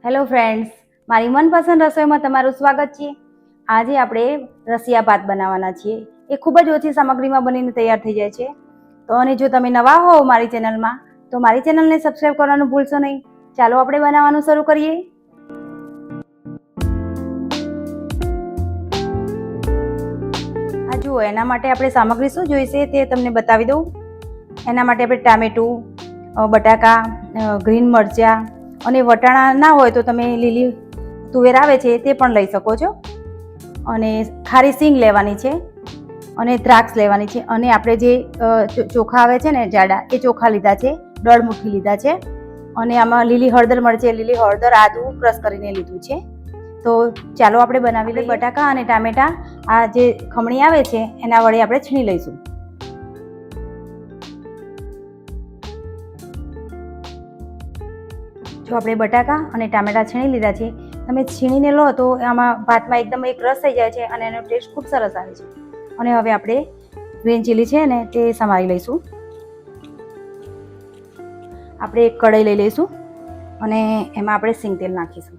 Hello friends, મારી મનપસંદ રસોઈમાં તમારું સ્વાગત છે। આજે આપણે રસિયા ભાત બનાવવાના છીએ। એ ખૂબ જ ઓછી સામગ્રીમાં બનીને તૈયાર થઈ જાય છે। તો અને જો તમે નવા હો મારી ચેનલમાં તો મારી ચેનલને સબસ્ક્રાઈબ કરવાનું ભૂલશો નહીં। ચાલો આપણે બનાવવાનું શરૂ કરીએ। આ જુઓ, એના માટે આપણે સામગ્રી શું જોઈશે તે તમને બતાવી દઉં। એના માટે આપણે ટામેટું, બટાકા, ગ્રીન મરચાં અને વટાણા ના હોય તો તમે લીલી તુવેર આવે છે તે પણ લઈ શકો છો। અને ખારી સિંગ લેવાની છે અને દ્રાક્ષ લેવાની છે। અને આપણે જે ચોખા આવે છે ને જાડા, એ ચોખા લીધા છે, 1.5 મુઠ્ઠી લીધા છે। અને આમાં લીલી હળદર મળશે, લીલી હળદર, આદું ક્રશ કરીને લીધું છે। તો ચાલો આપણે બનાવી લઈએ। બટાકા અને ટામેટા આ જે ખમણી આવે છે એના વડે આપણે છીણી લઈશું। જો આપણે બટાકા અને ટામેટા છીણી લીધા છે, તમે છીણીને લો તો આમાં ભાતમાં એકદમ એક રસ થઈ જાય છે અને એનો ટેસ્ટ ખૂબ સરસ આવે છે। અને હવે આપણે ગ્રીન ચીલી છે ને તે સમારી લઈશું। આપણે એક કઢાઈ લઈ લઈશું અને એમાં આપણે સિંગ તેલ નાખીશું।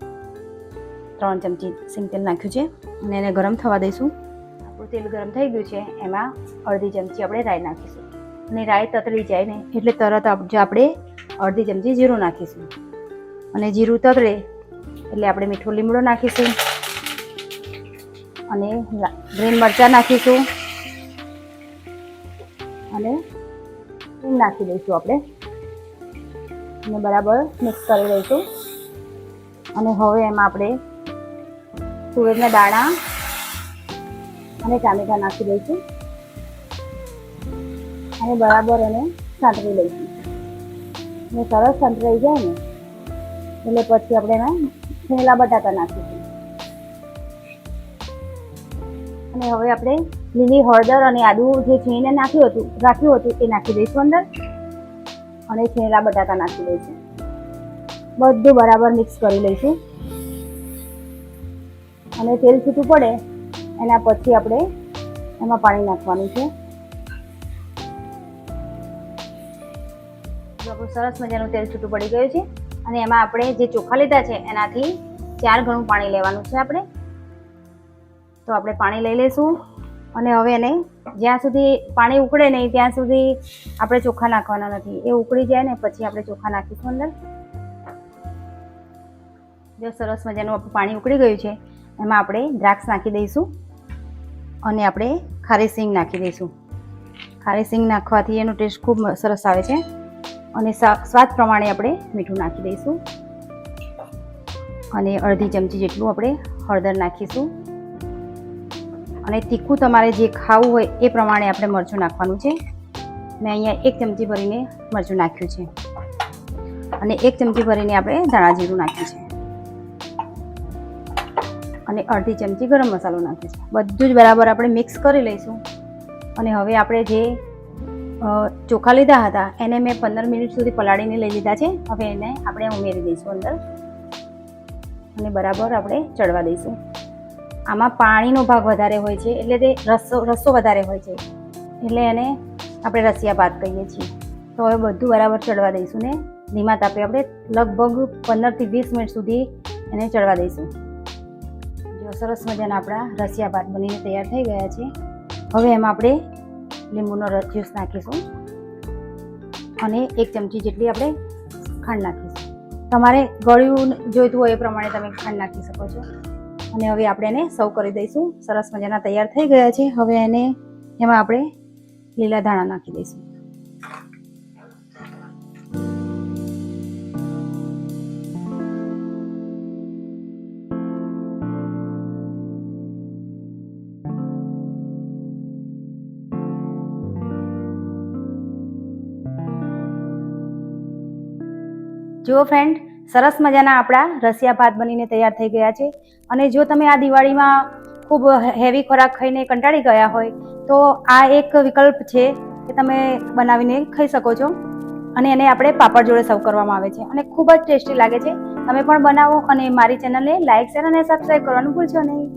3 ચમચી સિંગ તેલ નાખ્યું છે અને એને ગરમ થવા દઈશું। આપણું તેલ ગરમ થઈ ગયું છે, એમાં અડધી ચમચી આપણે રાઈ નાખીશું। અને રાઈ તતળી જાય ને એટલે તરત આપણે અડધી ચમચી જીરું નાખીશું। અને જીરું તતળે એટલે આપણે મીઠો લીમડો નાખીશું અને ગ્રીન મરચાં નાખીશું અને હિંગ નાખી દઈશું આપણે અને બરાબર મિક્સ કરી દઈશું। અને હવે એમાં આપણે તુવેરના દાણા અને ટામેટા નાખી દઈશું અને બરાબર એને સાંતળી લઈશું। અને સરસ સાંતળાઈ જાય ને એટલે પછી આપણે એમાં છીણેલા બટાકા નાખીશું। અને હવે આપણે લીલી હળદર અને આદું જે છીણીને રાખ્યું હતું એ નાખી દઈશું અંદર અને છીણેલા બટાકા નાખી દઈશું। બધું બરાબર મિક્સ કરી લઈશું અને તેલ છૂટું પડે એના પછી આપણે એમાં પાણી નાખવાનું છે। આપણું સરસ મજાનું તેલ છૂટું પડી ગયું છે અને એમાં આપણે જે ચોખા લીધા છે એનાથી 4 ગણું પાણી લેવાનું છે આપણે। તો આપણે પાણી લઈ લઈશું અને હવે એને જ્યાં સુધી પાણી ઉકળે નહીં ત્યાં સુધી આપણે ચોખા નાખવાના નથી। એ ઉકળી જાય ને પછી આપણે ચોખા નાખીશું અંદર। જો સરસ મજાનું પાણી ઉકળી ગયું છે, એમાં આપણે દ્રાક્ષ નાખી દઈશું અને આપણે ખારી સિંગ નાખી દઈશું। ખારી સિંગ નાખવાથી એનો ટેસ્ટ ખૂબ સરસ આવે છે। અને સ્વાદ પ્રમાણે આપણે મીઠું નાખી દઈશું અને અડધી ચમચી જેટલું આપણે હળદર નાખીશું। અને તીખું તમારે જે ખાવું હોય એ પ્રમાણે આપણે મરચું નાખવાનું છે। મેં અહીંયા 1 ચમચી ભરીને મરચું નાખ્યું છે અને 1 ચમચી ભરીને આપણે ધાણા જીરું નાખ્યું છે અને અડધી ચમચી ગરમ મસાલો નાખ્યો છે। બધું જ બરાબર આપણે મિક્સ કરી લઈશું। અને હવે આપણે જે ચોખા લીધા હતા એને મેં 15 મિનિટ સુધી પલાળીને લઈ લીધા છે। હવે એને આપણે ઉમેરી દઈશું અંદર અને બરાબર આપણે ચડવા દઈશું। આમાં પાણીનો ભાગ વધારે હોય છે એટલે તે રસો વધારે હોય છે એટલે એને આપણે રસિયા ભાત કહીએ છીએ। તો હવે બધું બરાબર ચડવા દઈશું ને ધીમા તાપે આપણે લગભગ 15 થી 20 મિનિટ સુધી એને ચડવા દઈશું। જો સરસ મજાના આપણા રસિયા ભાત બનીને તૈયાર થઈ ગયા છે। હવે એમાં આપણે લીંબુનો જ્યુસ નાખીશું અને 1 ચમચી જેટલી આપણે ખાંડ નાખીશું। તમારે ગળ્યું જોઈતું હોય એ પ્રમાણે તમે ખાંડ નાખી શકો છો। અને હવે આપણે એને સર્વ કરી દઈશું। સરસ મજાના તૈયાર થઈ ગયા છે। હવે એમાં આપણે લીલા ધાણા નાખી દઈશું। જુઓ ફ્રેન્ડ, સરસ મજાના આપણા રસિયા ભાત બનીને તૈયાર થઈ ગયા છે। અને જો તમે આ દિવાળીમાં ખૂબ હેવી ખોરાક ખાઈને કંટાળી ગયા હોય તો આ એક વિકલ્પ છે કે તમે બનાવીને ખાઈ શકો છો। અને એને આપણે પાપડ જોડે સર્વ કરવામાં આવે છે અને ખૂબ જ ટેસ્ટી લાગે છે। તમે પણ બનાવો અને મારી ચેનલને લાઇક, શેર અને સબસ્ક્રાઈબ કરવાનું ભૂલશો નહીં।